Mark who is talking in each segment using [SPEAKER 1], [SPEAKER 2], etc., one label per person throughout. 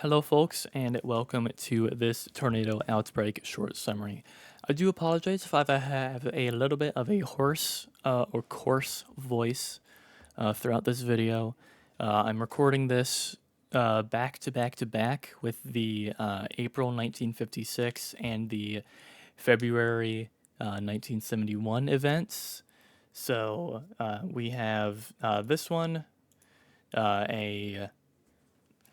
[SPEAKER 1] Hello, folks, and welcome to this tornado outbreak short summary. I do apologize if I have a little bit of a hoarse or coarse voice throughout this video. I'm recording this back to back to back with the April 1956 and the February 1971 events. So we have this one, a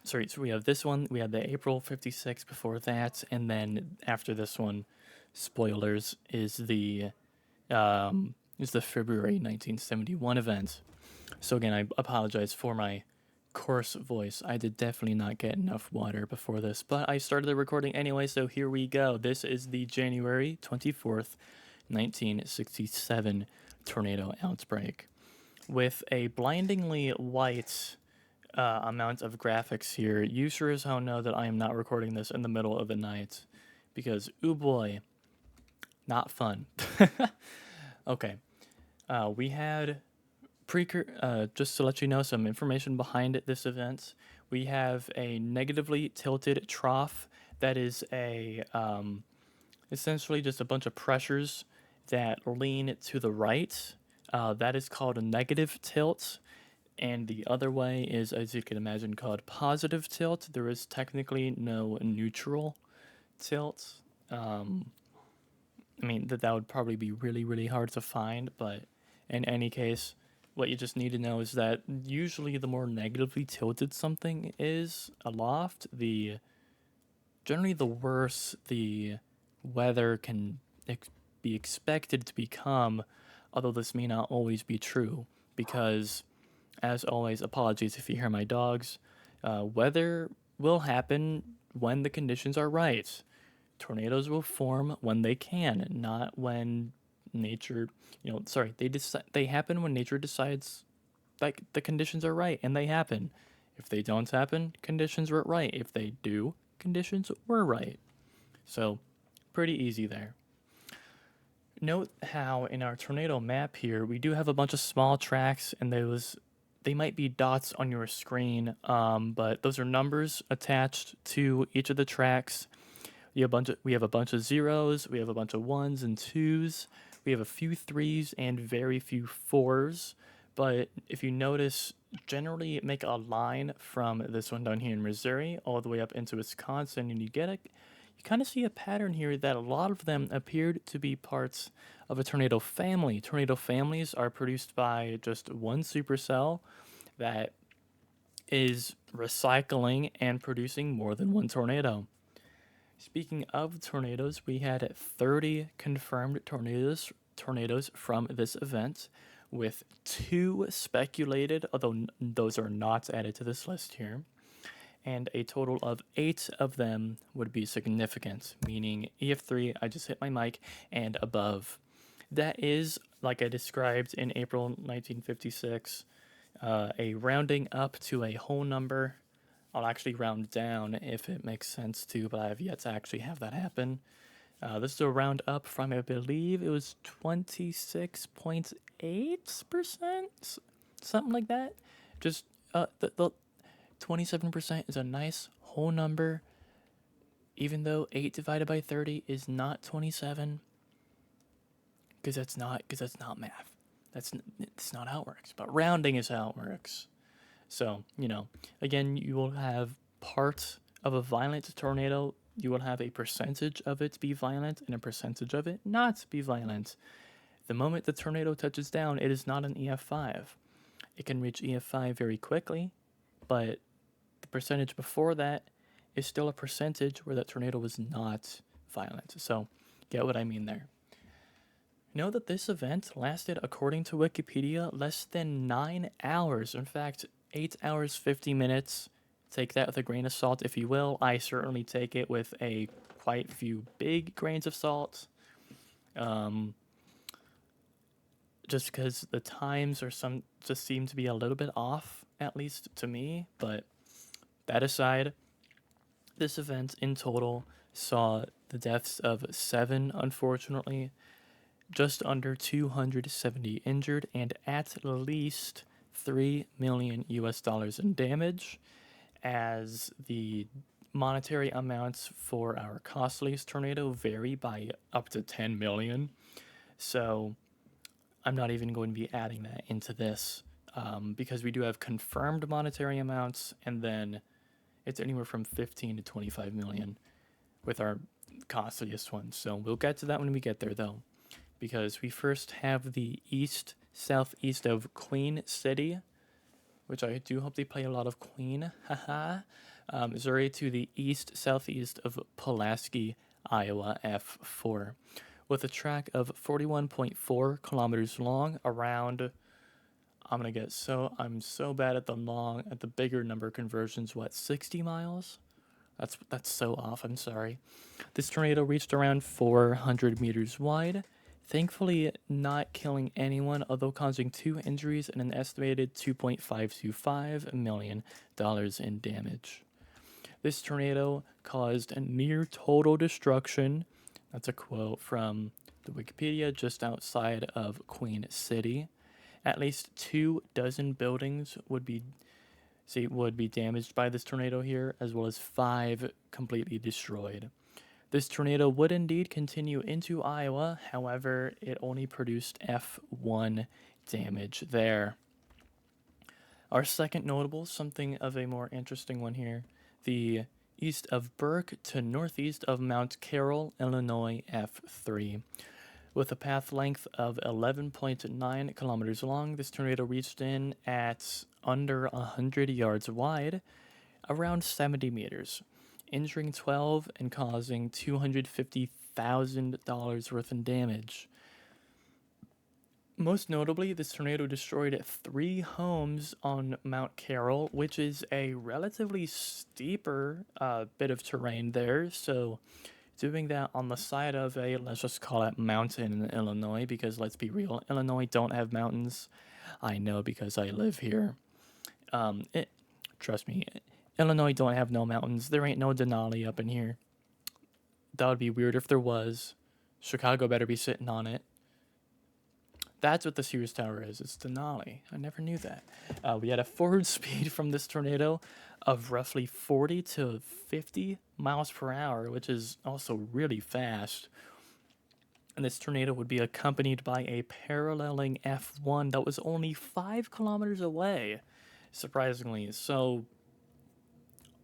[SPEAKER 1] so we have this one, we had the April 56 before that, and then after this one, spoilers, is the February 1971 event. So again, I apologize for my coarse voice. I did definitely not get enough water before this, but I started the recording anyway, so here we go. This is the January 24th, 1967 tornado outbreak. With a blindingly white amount of graphics here, you sure as hell know that I am not recording this in the middle of the night because, ooh boy, not fun. Okay, we had just to let you know some information behind this event. We have a negatively tilted trough that is essentially just a bunch of pressures that lean to the right. That is called a negative tilt. And the other way is, as you can imagine, called positive tilt. There is technically no neutral tilt. I mean, that would probably be really, really hard to find, but in any case, what you just need to know is that usually the more negatively tilted something is aloft, the generally the worse the weather can be expected to become, although this may not always be true, because as always, apologies if you hear my dogs. Weather will happen when the conditions are right. Tornadoes will form when they can, not when nature, they happen when nature decides like the conditions are right, and they happen. If they don't happen, conditions weren't right. If they do, conditions were right. So, pretty easy there. Note how in our tornado map here, we do have a bunch of small tracks, and they might be dots on your screen, but those are numbers attached to each of the tracks. We have a bunch of zeros, we have a bunch of ones and twos, we have a few threes and very few fours. But if you notice, generally make a line from this one down here in Missouri all the way up into Wisconsin, and you kind of see a pattern here that a lot of them appeared to be parts of a tornado family. Tornado families are produced by just one supercell that is recycling and producing more than one tornado. Speaking of tornadoes, we had 30 confirmed tornadoes from this event, with 2 speculated, although those are not added to this list here, and a total of 8 of them would be significant, meaning EF3, I just hit my mic, and above. That is, like I described in April 1956, a rounding up to a whole number. I'll actually round down if it makes sense to, but I have yet to actually have that happen. This is a round up from, I believe it was 26.8%, something like that. Just the 27% is a nice whole number, even though 8 divided by 30 is not 27, because that's not math. It's not how it works, but rounding is how it works. So, again, you will have part of a violent tornado. You will have a percentage of it be violent and a percentage of it not be violent. The moment the tornado touches down, it is not an EF5. It can reach EF5 very quickly, but the percentage before that is still a percentage where that tornado was not violent. So, get what I mean there. Know that this event lasted, according to Wikipedia, less than 9 hours. In fact, 8 hours, 50 minutes. Take that with a grain of salt, if you will. I certainly take it with a quite few big grains of salt. Just because the times just seem to be a little bit off, at least to me. But that aside, this event in total saw the deaths of 7, unfortunately, just under 270 injured, and at least $3 million in damage, as the monetary amounts for our costliest tornado vary by up to 10 million. So I'm not even going to be adding that into this because we do have confirmed monetary amounts, and then it's anywhere from 15 to 25 million with our costliest ones. So we'll get to that when we get there, though, because we first have the east southeast of Queen City, which I do hope they play a lot of Queen, haha. Missouri to the east southeast of Pulaski, Iowa, F4, with a track of 41.4 kilometers long, around. I'm so bad at the bigger number conversions. What, 60 miles? That's so off. I'm sorry. This tornado reached around 400 meters wide, thankfully not killing anyone, although causing 2 injuries and an estimated $2.525 million in damage. This tornado caused near total destruction. That's a quote from the Wikipedia, just outside of Queen City. At least 24 buildings would be damaged by this tornado here, as well as 5 completely destroyed. This tornado would indeed continue into Iowa, however, it only produced F1 damage there. Our second notable, something of a more interesting one here, the east of Burke to northeast of Mount Carroll, Illinois, F3. With a path length of 11.9 kilometers long, this tornado reached in at under 100 yards wide, around 70 meters, injuring 12 and causing $250,000 worth in damage. Most notably, this tornado destroyed 3 homes on Mount Carroll, which is a relatively steeper bit of terrain there. So doing that on the side of a, let's just call it mountain in Illinois, because let's be real, Illinois don't have mountains. I know because I live here. Trust me, Illinois don't have no mountains. There ain't no Denali up in here. That would be weird if there was. Chicago better be sitting on it. That's what the Sears Tower is. It's Denali. I never knew that. We had a forward speed from this tornado of roughly 40 to 50 miles per hour, which is also really fast. And this tornado would be accompanied by a paralleling F1 that was only 5 kilometers away, surprisingly. So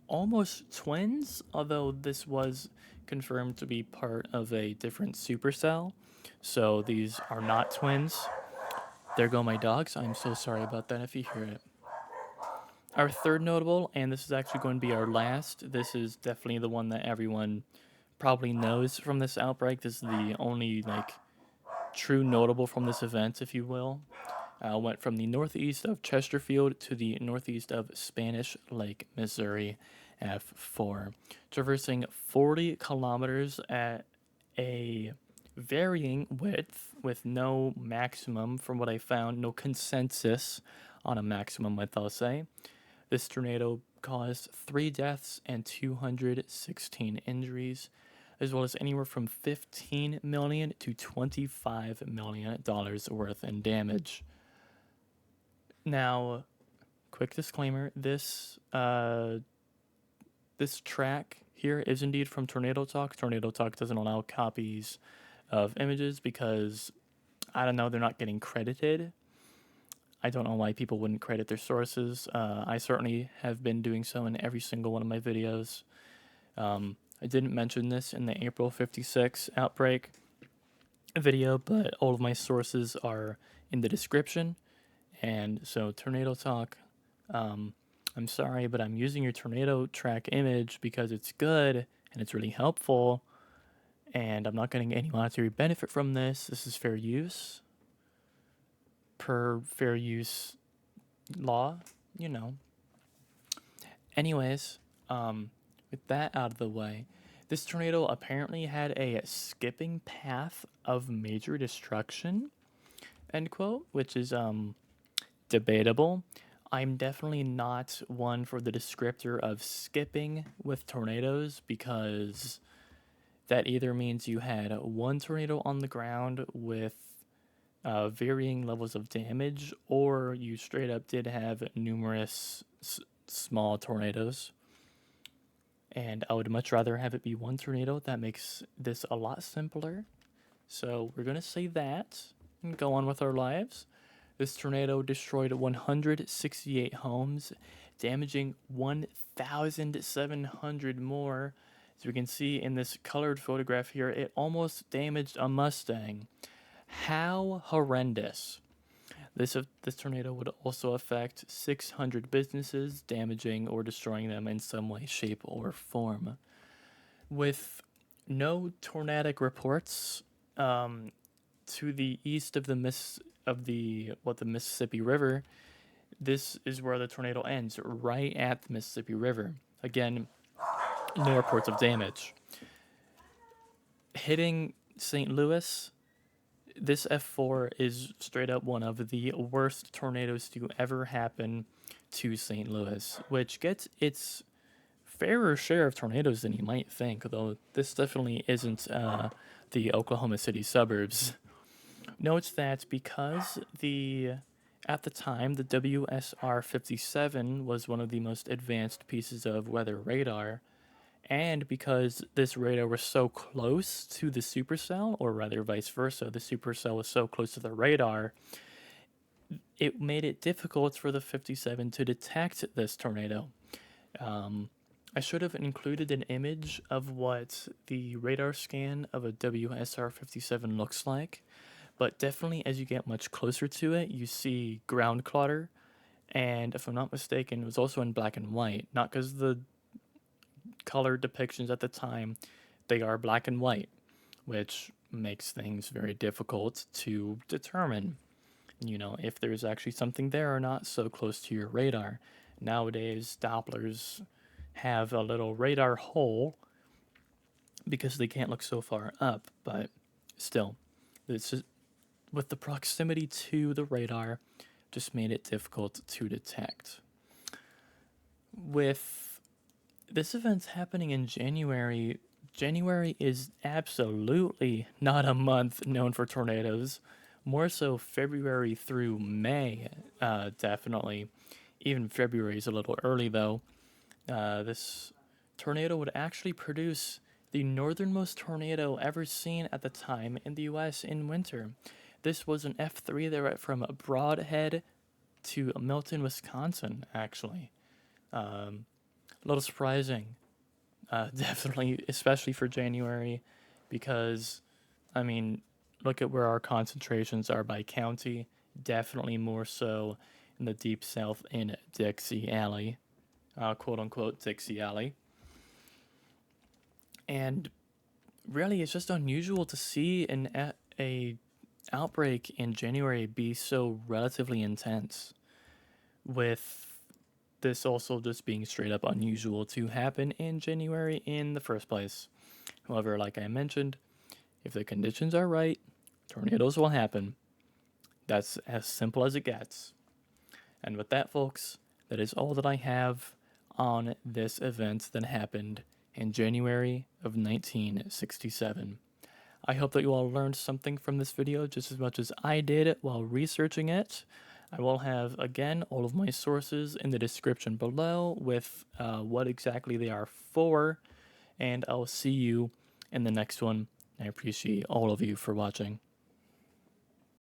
[SPEAKER 1] almost twins, although this was confirmed to be part of a different supercell. So these are not twins. There go my dogs. I'm so sorry about that if you hear it. Our third notable, and this is actually going to be our last, this is definitely the one that everyone probably knows from this outbreak. This is the only true notable from this event, if you will. Went from the northeast of Chesterfield to the northeast of Spanish Lake, Missouri, F4, traversing 40 kilometers at a varying width with no maximum from what I found, no consensus on a maximum width, I'll say. This tornado caused 3 deaths and 216 injuries, as well as anywhere from $15 million to $25 million worth in damage. Now, quick disclaimer, this track here is indeed from Tornado Talk. Tornado Talk doesn't allow copies of images because, I don't know, they're not getting credited. I don't know why people wouldn't credit their sources. I certainly have been doing so in every single one of my videos. I didn't mention this in the April 56 outbreak video, but all of my sources are in the description. And so Tornado Talk, I'm sorry, but I'm using your tornado track image because it's good and it's really helpful, and I'm not getting any monetary benefit from this. This is fair use, per fair use law, you know. Anyways, with that out of the way, this tornado apparently had a skipping path of major destruction, end quote, which is debatable. I'm definitely not one for the descriptor of skipping with tornadoes, because that either means you had one tornado on the ground with varying levels of damage, or you straight up did have numerous small tornadoes. And I would much rather have it be one tornado. That makes this a lot simpler. So we're going to say that and go on with our lives. This tornado destroyed 168 homes, damaging 1,700 more. As we can see in this colored photograph here, it almost damaged a Mustang. How horrendous. This tornado would also affect 600 businesses, damaging or destroying them in some way, shape, or form. With no tornadic reports to the east of the Mississippi River, this is where the tornado ends, right at the Mississippi River. Again, no reports of damage. Hitting St. Louis, this F4 is straight up one of the worst tornadoes to ever happen to St. Louis, which gets its fairer share of tornadoes than you might think, though this definitely isn't the Oklahoma City suburbs. Note that because at the time the WSR-57 was one of the most advanced pieces of weather radar, and because this radar was so close to the supercell, or rather vice versa, the supercell was so close to the radar, it made it difficult for the 57 to detect this tornado. I should have included an image of what the radar scan of a WSR-57 looks like, but definitely as you get much closer to it, you see ground clutter, and if I'm not mistaken, it was also in black and white, not because the color depictions at the time, they are black and white, which makes things very difficult to determine, if there's actually something there or not so close to your radar. Nowadays, Dopplers have a little radar hole because they can't look so far up, but still, it's just, with the proximity to the radar, just made it difficult to detect. With this event happening in January, January is absolutely not a month known for tornadoes. More so February through May, definitely. Even February is a little early, though. This tornado would actually produce the northernmost tornado ever seen at the time in the U.S. in winter. This was an F3 that went from Broadhead to Milton, Wisconsin, actually. A little surprising, definitely, especially for January, because, I mean, look at where our concentrations are by county. Definitely more so in the deep south in Dixie Alley, quote unquote Dixie Alley. And really, it's just unusual to see a outbreak in January be so relatively intense, with this also just being straight up unusual to happen in January in the first place. However, like I mentioned, if the conditions are right, tornadoes will happen. That's as simple as it gets. And with that, folks, that is all that I have on this event that happened in January of 1967. I hope that you all learned something from this video just as much as I did while researching it. I will have, again, all of my sources in the description below with what exactly they are for, and I'll see you in the next one. I appreciate all of you for watching.